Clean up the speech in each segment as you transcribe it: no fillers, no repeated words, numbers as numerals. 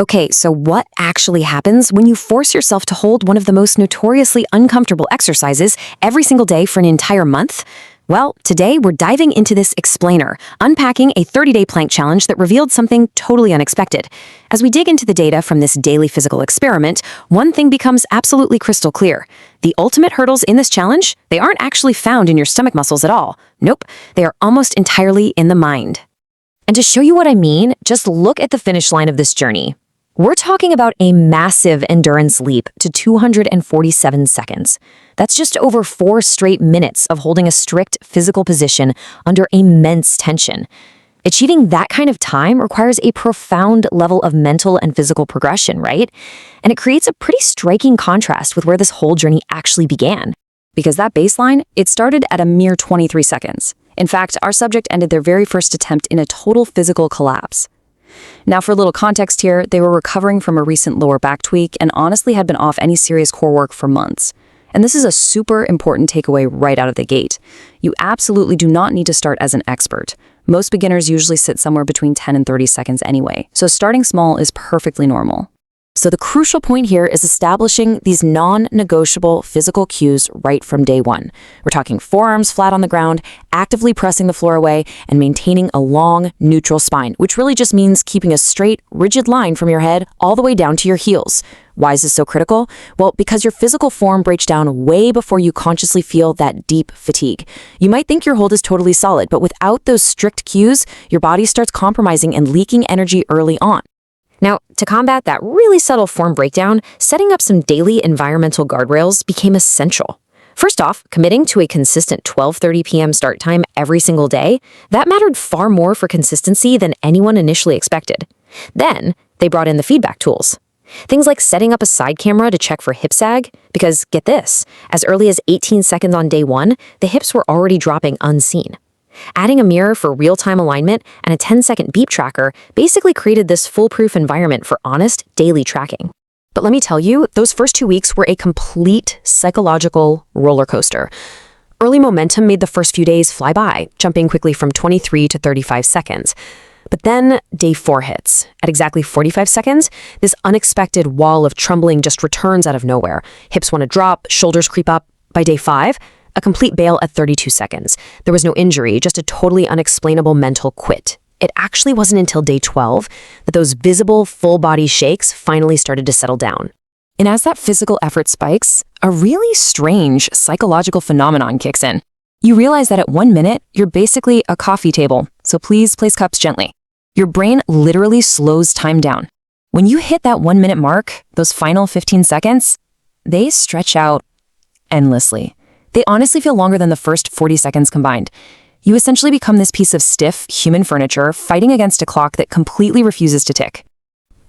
Okay, so what actually happens when you force yourself to hold one of the most notoriously uncomfortable exercises every single day for an entire month? Well, today we're diving into this explainer, unpacking a 30-day plank challenge that revealed something totally unexpected. As we dig into the data from this daily physical experiment, one thing becomes absolutely crystal clear. The ultimate hurdles in this challenge, they aren't actually found in your stomach muscles at all. Nope, they are almost entirely in the mind. And to show you what I mean, just look at the finish line of this journey. We're talking about a massive endurance leap to 247 seconds. That's just over 4 straight minutes of holding a strict physical position under immense tension. Achieving that kind of time requires a profound level of mental and physical progression, right? And it creates a pretty striking contrast with where this whole journey actually began. Because that baseline, it started at a mere 23 seconds. In fact, our subject ended their very first attempt in a total physical collapse. Now, for a little context here, they were recovering from a recent lower back tweak and honestly had been off any serious core work for months. And this is a super important takeaway right out of the gate. You absolutely do not need to start as an expert. Most beginners usually sit somewhere between 10 and 30 seconds anyway, so starting small is perfectly normal. So the crucial point here is establishing these non-negotiable physical cues right from day one. We're talking forearms flat on the ground, actively pressing the floor away, and maintaining a long, neutral spine, which really just means keeping a straight, rigid line from your head all the way down to your heels. Why is this so critical? Well, because your physical form breaks down way before you consciously feel that deep fatigue. You might think your hold is totally solid, but without those strict cues, your body starts compromising and leaking energy early on. Now, to combat that really subtle form breakdown, setting up some daily environmental guardrails became essential. First off, committing to a consistent 12:30 p.m. start time every single day, that mattered far more for consistency than anyone initially expected. Then, they brought in the feedback tools. Things like setting up a side camera to check for hip sag, because get this, as early as 18 seconds on day one, the hips were already dropping unseen. Adding a mirror for real-time alignment and a 10-second beep tracker basically created this foolproof environment for honest, daily tracking. But let me tell you, those first 2 weeks were a complete psychological roller coaster. Early momentum made the first few days fly by, jumping quickly from 23 to 35 seconds. But then day 4 hits. At exactly 45 seconds, this unexpected wall of trembling just returns out of nowhere. Hips want to drop, shoulders creep up. By day 5, a complete bail at 32 seconds. There was no injury, just a totally unexplainable mental quit. It actually wasn't until day 12 that those visible full-body shakes finally started to settle down. And as that physical effort spikes, a really strange psychological phenomenon kicks in. You realize that at 1 minute, you're basically a coffee table, so please place cups gently. Your brain literally slows time down. When you hit that 1 minute mark, those final 15 seconds, they stretch out endlessly. They honestly feel longer than the first 40 seconds combined. You essentially become this piece of stiff, human furniture fighting against a clock that completely refuses to tick.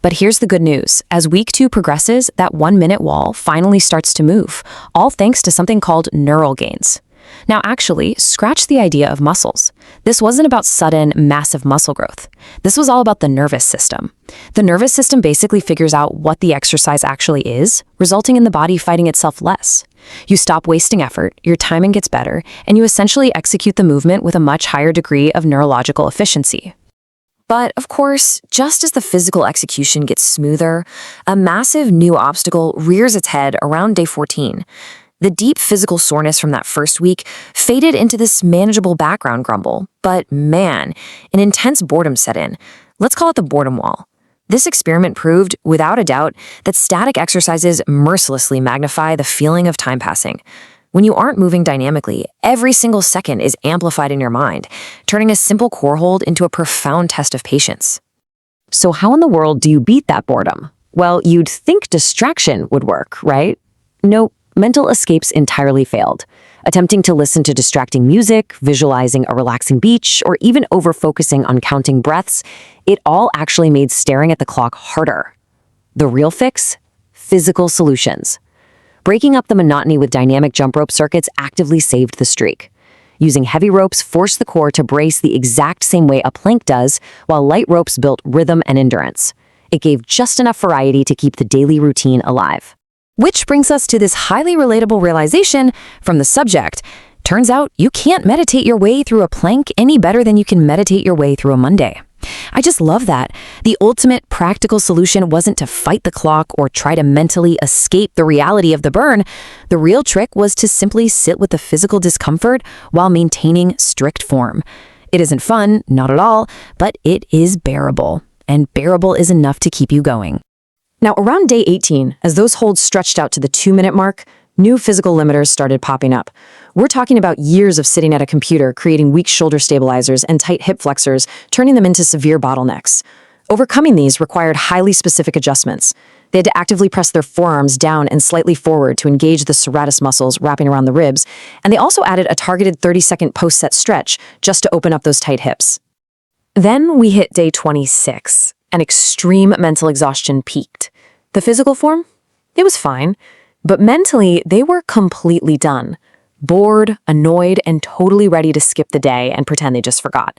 But here's the good news. As week 2 progresses, that 1 minute wall finally starts to move, all thanks to something called neural gains. Now actually, scratch the idea of muscles. This wasn't about sudden, massive muscle growth. This was all about the nervous system. The nervous system basically figures out what the exercise actually is, resulting in the body fighting itself less. You stop wasting effort, your timing gets better, and you essentially execute the movement with a much higher degree of neurological efficiency. But, of course, just as the physical execution gets smoother, a massive new obstacle rears its head around day 14. The deep physical soreness from that first week faded into this manageable background grumble. But man, an intense boredom set in. Let's call it the boredom wall. This experiment proved, without a doubt, that static exercises mercilessly magnify the feeling of time passing. When you aren't moving dynamically, every single second is amplified in your mind, turning a simple core hold into a profound test of patience. So how in the world do you beat that boredom? Well, you'd think distraction would work, right? Nope. Mental escapes entirely failed. Attempting to listen to distracting music, visualizing a relaxing beach, or even over-focusing on counting breaths, it all actually made staring at the clock harder. The real fix? Physical solutions. Breaking up the monotony with dynamic jump rope circuits actively saved the streak. Using heavy ropes forced the core to brace the exact same way a plank does, while light ropes built rhythm and endurance. It gave just enough variety to keep the daily routine alive. Which brings us to this highly relatable realization from the subject. Turns out you can't meditate your way through a plank any better than you can meditate your way through a Monday. I just love that. The ultimate practical solution wasn't to fight the clock or try to mentally escape the reality of the burn. The real trick was to simply sit with the physical discomfort while maintaining strict form. It isn't fun, not at all, but it is bearable. And bearable is enough to keep you going. Now, around day 18, as those holds stretched out to the 2-minute mark, new physical limiters started popping up. We're talking about years of sitting at a computer, creating weak shoulder stabilizers and tight hip flexors, turning them into severe bottlenecks. Overcoming these required highly specific adjustments. They had to actively press their forearms down and slightly forward to engage the serratus muscles wrapping around the ribs, and they also added a targeted 30-second post-set stretch just to open up those tight hips. Then we hit day 26, and extreme mental exhaustion peaked. The physical form? It was fine. But mentally, they were completely done. Bored, annoyed, and totally ready to skip the day and pretend they just forgot.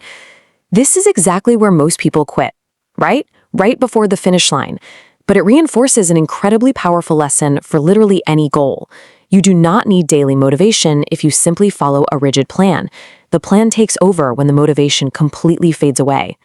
This is exactly where most people quit, right? Right before the finish line. But it reinforces an incredibly powerful lesson for literally any goal. You do not need daily motivation if you simply follow a rigid plan. The plan takes over when the motivation completely fades away.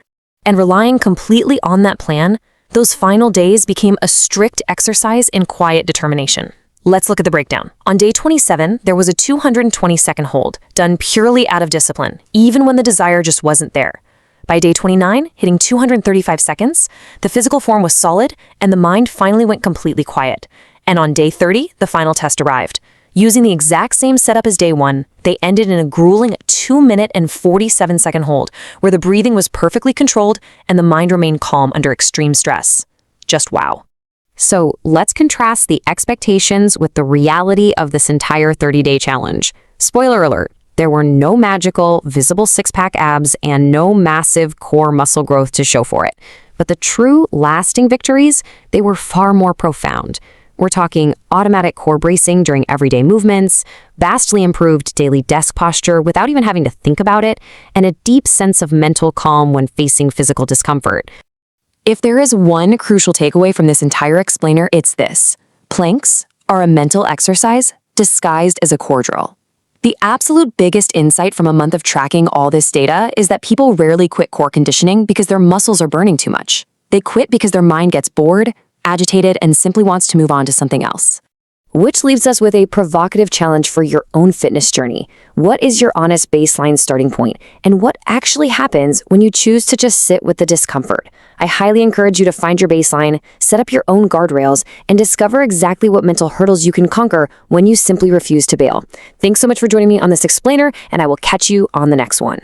And relying completely on that plan, those final days became a strict exercise in quiet determination. Let's look at the breakdown. On day 27, there was a 220-second hold, done purely out of discipline, even when the desire just wasn't there. By day 29, hitting 235 seconds, the physical form was solid, and the mind finally went completely quiet. And on day 30, the final test arrived. Using the exact same setup as day 1, they ended in a grueling 2-minute and 47-second hold, where the breathing was perfectly controlled and the mind remained calm under extreme stress. Just wow. So let's contrast the expectations with the reality of this entire 30-day challenge. Spoiler alert, there were no magical, visible six-pack abs and no massive core muscle growth to show for it. But the true, lasting victories, they were far more profound. We're talking automatic core bracing during everyday movements, vastly improved daily desk posture without even having to think about it, and a deep sense of mental calm when facing physical discomfort. If there is one crucial takeaway from this entire explainer, it's this. Planks are a mental exercise disguised as a core drill. The absolute biggest insight from a month of tracking all this data is that people rarely quit core conditioning because their muscles are burning too much. They quit because their mind gets bored, agitated, and simply wants to move on to something else. Which leaves us with a provocative challenge for your own fitness journey. What is your honest baseline starting point? And what actually happens when you choose to just sit with the discomfort? I highly encourage you to find your baseline, set up your own guardrails, and discover exactly what mental hurdles you can conquer when you simply refuse to bail. Thanks so much for joining me on this explainer, and I will catch you on the next one.